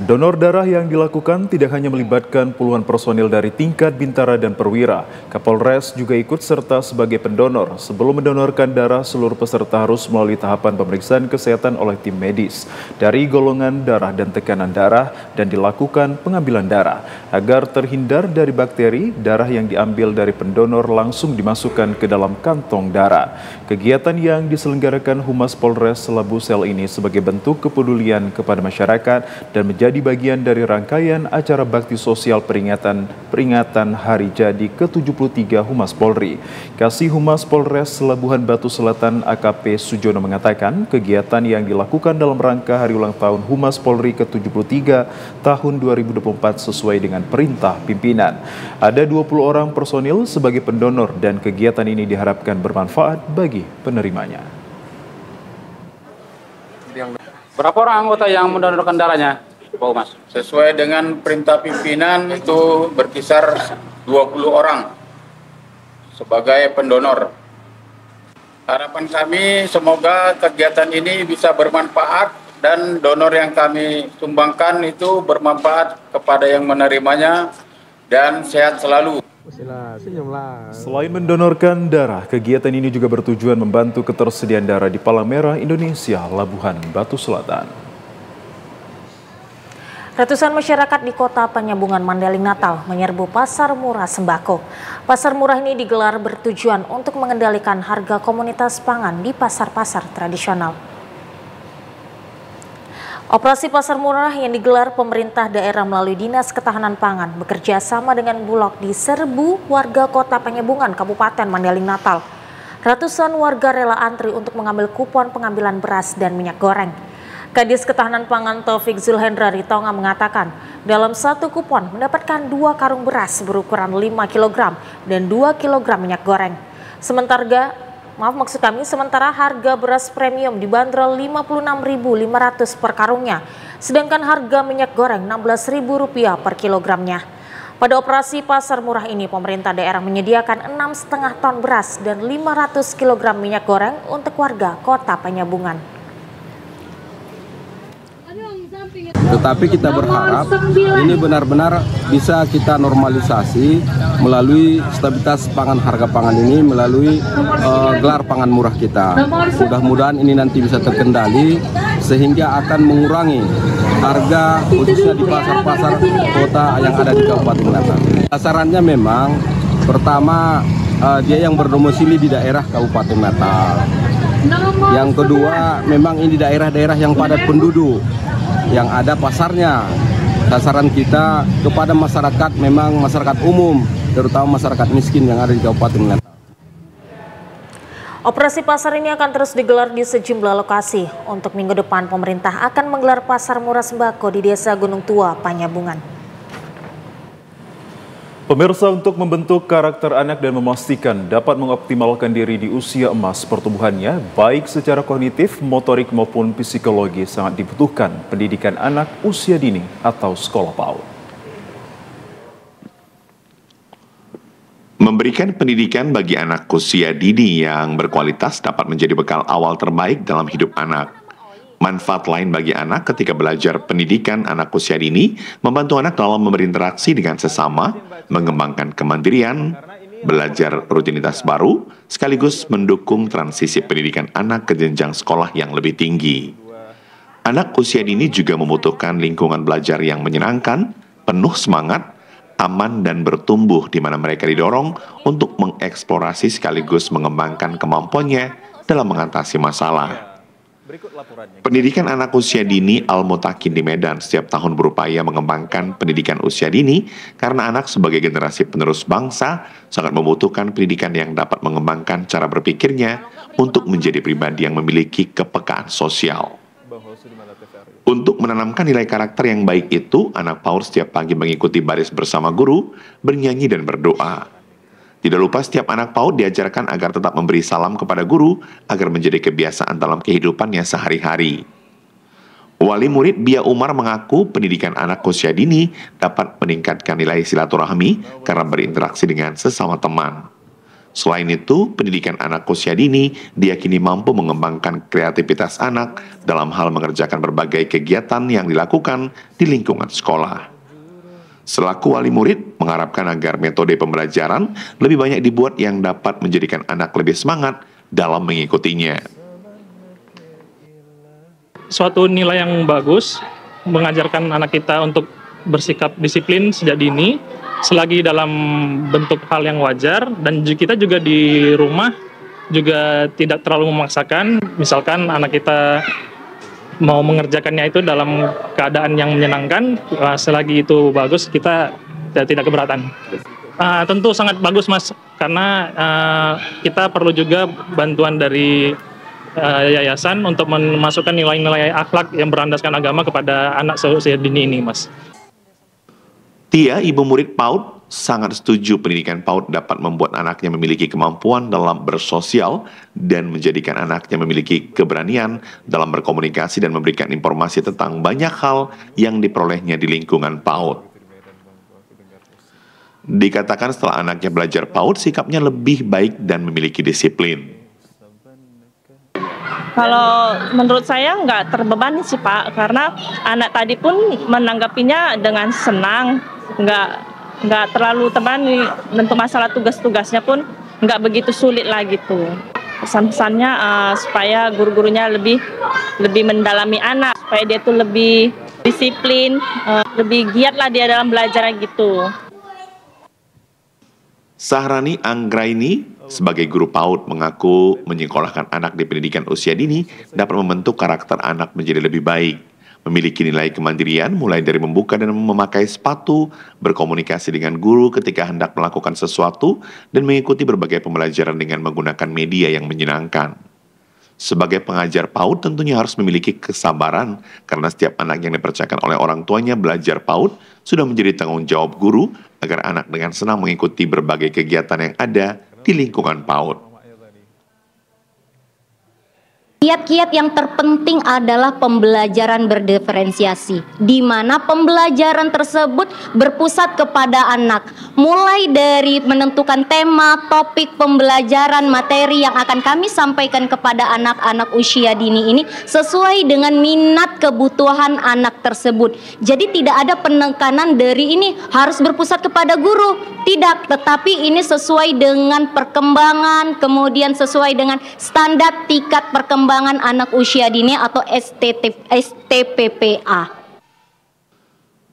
Donor darah yang dilakukan tidak hanya melibatkan puluhan personil dari tingkat bintara dan perwira. Kapolres juga ikut serta sebagai pendonor. Sebelum mendonorkan darah, seluruh peserta harus melalui tahapan pemeriksaan kesehatan oleh tim medis dari golongan darah dan tekanan darah, dan dilakukan pengambilan darah. Agar terhindar dari bakteri, darah yang diambil dari pendonor langsung dimasukkan ke dalam kantong darah. Kegiatan yang diselenggarakan Humas Polres Labusel ini sebagai bentuk kepedulian kepada masyarakat dan menjadi bagian dari rangkaian acara bakti sosial peringatan Hari Jadi ke-73 Humas Polri. Kasih Humas Polres Labuhan Batu Selatan AKP Sujono mengatakan, kegiatan yang dilakukan dalam rangka Hari Ulang Tahun Humas Polri ke-73 tahun 2024 sesuai dengan perintah pimpinan. Ada 20 orang personil sebagai pendonor dan kegiatan ini diharapkan bermanfaat bagi penerimanya. Berapa orang anggota yang mendonorkan darahnya, Pak Humas? Sesuai dengan perintah pimpinan itu berkisar 20 orang sebagai pendonor. Harapan kami semoga kegiatan ini bisa bermanfaat dan donor yang kami sumbangkan itu bermanfaat kepada yang menerimanya dan sehat selalu. Selain mendonorkan darah, kegiatan ini juga bertujuan membantu ketersediaan darah di Palang Merah Indonesia Labuhan Batu Selatan. Ratusan masyarakat di Kota Penyambungan Mandailing Natal menyerbu pasar murah sembako. Pasar murah ini digelar bertujuan untuk mengendalikan harga komunitas pangan di pasar-pasar tradisional. Operasi pasar murah yang digelar pemerintah daerah melalui Dinas Ketahanan Pangan bekerja sama dengan Bulog diserbu warga Kota Penyambungan, Kabupaten Mandailing Natal. Ratusan warga rela antri untuk mengambil kupon pengambilan beras dan minyak goreng. Kadis Ketahanan Pangan Taufik Zulhendra Ritonga mengatakan, dalam satu kupon mendapatkan 2 karung beras berukuran 5 kg dan 2 kg minyak goreng. Sementara harga beras premium dibanderol Rp56.500 per karungnya, sedangkan harga minyak goreng Rp16.000 per kilogramnya. Pada operasi pasar murah ini, pemerintah daerah menyediakan 6,5 ton beras dan 500 kg minyak goreng untuk warga Kota Penyambungan. Tetapi kita berharap ini benar-benar bisa kita normalisasi melalui stabilitas pangan, harga pangan ini, melalui gelar pangan murah kita. Mudah-mudahan ini nanti bisa terkendali sehingga akan mengurangi harga khususnya di pasar-pasar kota yang ada di Kabupaten Natal. Sasarannya memang pertama dia yang berdomisili di daerah Kabupaten Natal. Yang kedua, memang ini daerah-daerah yang padat penduduk, yang ada pasarnya. Sasaran kita kepada masyarakat, memang masyarakat umum, terutama masyarakat miskin yang ada di Kabupaten Natal. Operasi pasar ini akan terus digelar di sejumlah lokasi. Untuk minggu depan, pemerintah akan menggelar pasar murah sembako di Desa Gunung Tua, Panyabungan. Pemirsa, untuk membentuk karakter anak dan memastikan dapat mengoptimalkan diri di usia emas pertumbuhannya, baik secara kognitif, motorik maupun psikologi, sangat dibutuhkan pendidikan anak usia dini atau sekolah PAUD. Memberikan pendidikan bagi anak usia dini yang berkualitas dapat menjadi bekal awal terbaik dalam hidup anak. Manfaat lain bagi anak ketika belajar pendidikan anak usia dini, membantu anak dalam berinteraksi dengan sesama, mengembangkan kemandirian, belajar rutinitas baru, sekaligus mendukung transisi pendidikan anak ke jenjang sekolah yang lebih tinggi. Anak usia dini juga membutuhkan lingkungan belajar yang menyenangkan, penuh semangat, aman dan bertumbuh di mana mereka didorong untuk mengeksplorasi sekaligus mengembangkan kemampuannya dalam mengatasi masalah. Pendidikan anak usia dini Al-Mutakin di Medan setiap tahun berupaya mengembangkan pendidikan usia dini karena anak sebagai generasi penerus bangsa sangat membutuhkan pendidikan yang dapat mengembangkan cara berpikirnya untuk menjadi pribadi yang memiliki kepekaan sosial. Untuk menanamkan nilai karakter yang baik itu, anak PAUD setiap pagi mengikuti baris bersama guru, bernyanyi dan berdoa. Tidak lupa setiap anak PAUD diajarkan agar tetap memberi salam kepada guru agar menjadi kebiasaan dalam kehidupannya sehari-hari. Wali murid Bia Umar mengaku pendidikan anak usia dini dapat meningkatkan nilai silaturahmi karena berinteraksi dengan sesama teman. Selain itu, pendidikan anak usia dini diyakini mampu mengembangkan kreativitas anak dalam hal mengerjakan berbagai kegiatan yang dilakukan di lingkungan sekolah. Selaku wali murid, mengharapkan agar metode pembelajaran lebih banyak dibuat yang dapat menjadikan anak lebih semangat dalam mengikutinya. Suatu nilai yang bagus, mengajarkan anak kita untuk bersikap disiplin sejak dini, selagi dalam bentuk hal yang wajar, dan kita juga di rumah juga tidak terlalu memaksakan, misalkan anak kita mau mengerjakannya itu dalam keadaan yang menyenangkan, selagi itu bagus, kita tidak keberatan. Tentu sangat bagus, Mas, karena kita perlu juga bantuan dari yayasan untuk memasukkan nilai-nilai akhlak yang berlandaskan agama kepada anak seusia dini ini, Mas. Tia, ibu murid PAUD, sangat setuju pendidikan PAUD dapat membuat anaknya memiliki kemampuan dalam bersosial dan menjadikan anaknya memiliki keberanian dalam berkomunikasi dan memberikan informasi tentang banyak hal yang diperolehnya di lingkungan PAUD. Dikatakan setelah anaknya belajar PAUD, sikapnya lebih baik dan memiliki disiplin. Kalau menurut saya nggak terbebani sih Pak, karena anak tadi pun menanggapinya dengan senang, nggak terlalu terbebani. Untuk masalah tugas-tugasnya pun nggak begitu sulit lah gitu. Pesan-pesannya supaya guru-gurunya lebih mendalami anak, supaya dia tuh lebih disiplin, lebih giat lah dia dalam belajar gitu. Sahrani Anggraini sebagai guru PAUD mengaku menyekolahkan anak di pendidikan usia dini dapat membentuk karakter anak menjadi lebih baik, memiliki nilai kemandirian mulai dari membuka dan memakai sepatu, berkomunikasi dengan guru ketika hendak melakukan sesuatu, dan mengikuti berbagai pembelajaran dengan menggunakan media yang menyenangkan. Sebagai pengajar PAUD tentunya harus memiliki kesabaran karena setiap anak yang dipercayakan oleh orang tuanya belajar PAUD sudah menjadi tanggung jawab guru agar anak dengan senang mengikuti berbagai kegiatan yang ada di lingkungan PAUD. Kiat-kiat yang terpenting adalah pembelajaran berdiferensiasi, di mana pembelajaran tersebut berpusat kepada anak, mulai dari menentukan tema, topik pembelajaran, materi yang akan kami sampaikan kepada anak-anak usia dini ini sesuai dengan minat kebutuhan anak tersebut. Jadi tidak ada penekanan dari ini harus berpusat kepada guru, tidak, tetapi ini sesuai dengan perkembangan, kemudian sesuai dengan standar tingkat perkembangan anak usia dini atau STPPA.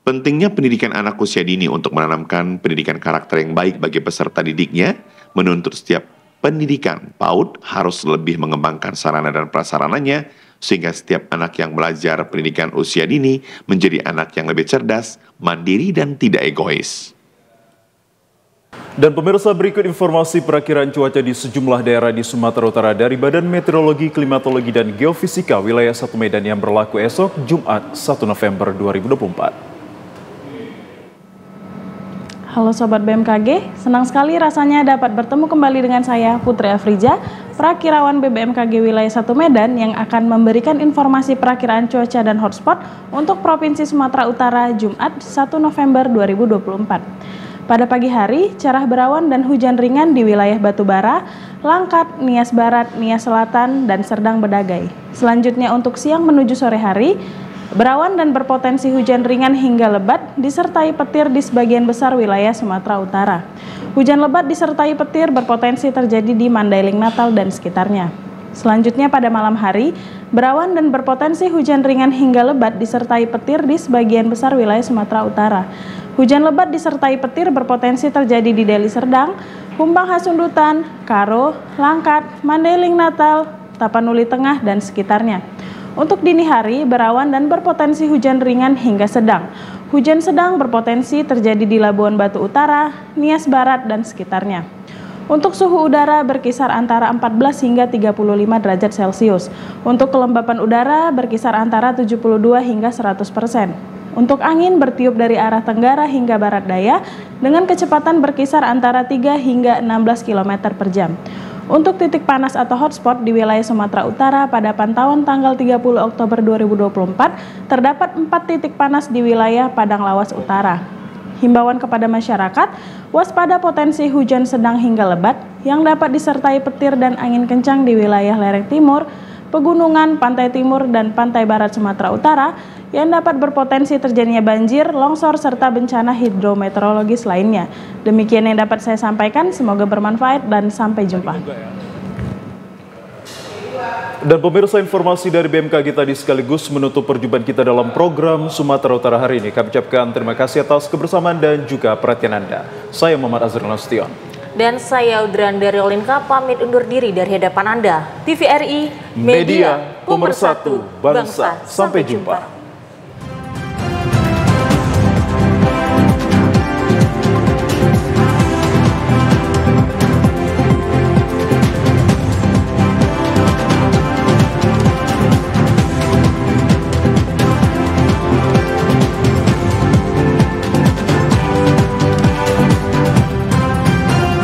Pentingnya pendidikan anak usia dini untuk menanamkan pendidikan karakter yang baik bagi peserta didiknya, menuntut setiap pendidikan PAUD harus lebih mengembangkan sarana dan prasarananya, sehingga setiap anak yang belajar pendidikan usia dini menjadi anak yang lebih cerdas, mandiri, dan tidak egois. Dan pemirsa, berikut informasi perakiraan cuaca di sejumlah daerah di Sumatera Utara dari Badan Meteorologi, Klimatologi, dan Geofisika wilayah 1 Medan yang berlaku esok Jumat 1 November 2024. Halo Sobat BMKG, senang sekali rasanya dapat bertemu kembali dengan saya Putri Afrija, perakirawan BMKG wilayah 1 Medan yang akan memberikan informasi perakiraan cuaca dan hotspot untuk Provinsi Sumatera Utara Jumat 1 November 2024. Pada pagi hari, cerah berawan dan hujan ringan di wilayah Batubara, Langkat, Nias Barat, Nias Selatan, dan Serdang Bedagai. Selanjutnya untuk siang menuju sore hari, berawan dan berpotensi hujan ringan hingga lebat disertai petir di sebagian besar wilayah Sumatera Utara. Hujan lebat disertai petir berpotensi terjadi di Mandailing, Natal, dan sekitarnya. Selanjutnya pada malam hari, berawan dan berpotensi hujan ringan hingga lebat disertai petir di sebagian besar wilayah Sumatera Utara. Hujan lebat disertai petir berpotensi terjadi di Deli Serdang, Humbang Hasundutan, Karo, Langkat, Mandailing, Natal, Tapanuli Tengah, dan sekitarnya. Untuk dini hari, berawan dan berpotensi hujan ringan hingga sedang. Hujan sedang berpotensi terjadi di Labuan Batu Utara, Nias Barat, dan sekitarnya. Untuk suhu udara berkisar antara 14 hingga 35 derajat Celcius. Untuk kelembapan udara berkisar antara 72 hingga 100%. Untuk angin bertiup dari arah tenggara hingga barat daya dengan kecepatan berkisar antara 3 hingga 16 km per jam. Untuk titik panas atau hotspot di wilayah Sumatera Utara pada pantauan tanggal 30 Oktober 2024 terdapat 4 titik panas di wilayah Padang Lawas Utara. Himbauan kepada masyarakat, waspada potensi hujan sedang hingga lebat yang dapat disertai petir dan angin kencang di wilayah lereng timur, pegunungan, pantai timur, dan pantai barat Sumatera Utara yang dapat berpotensi terjadinya banjir, longsor, serta bencana hidrometeorologis lainnya. Demikian yang dapat saya sampaikan, semoga bermanfaat dan sampai jumpa. Dan pemirsa, informasi dari BMKG tadi sekaligus menutup perjumpaan kita dalam program Sumatera Utara hari ini. Kami ucapkan terima kasih atas kebersamaan dan juga perhatian Anda. Saya Muhammad Azrul Nasution. Dan saya Udran dari Olinka pamit undur diri dari hadapan Anda. TVRI, Media Pemersatu Bangsa. Sampai jumpa.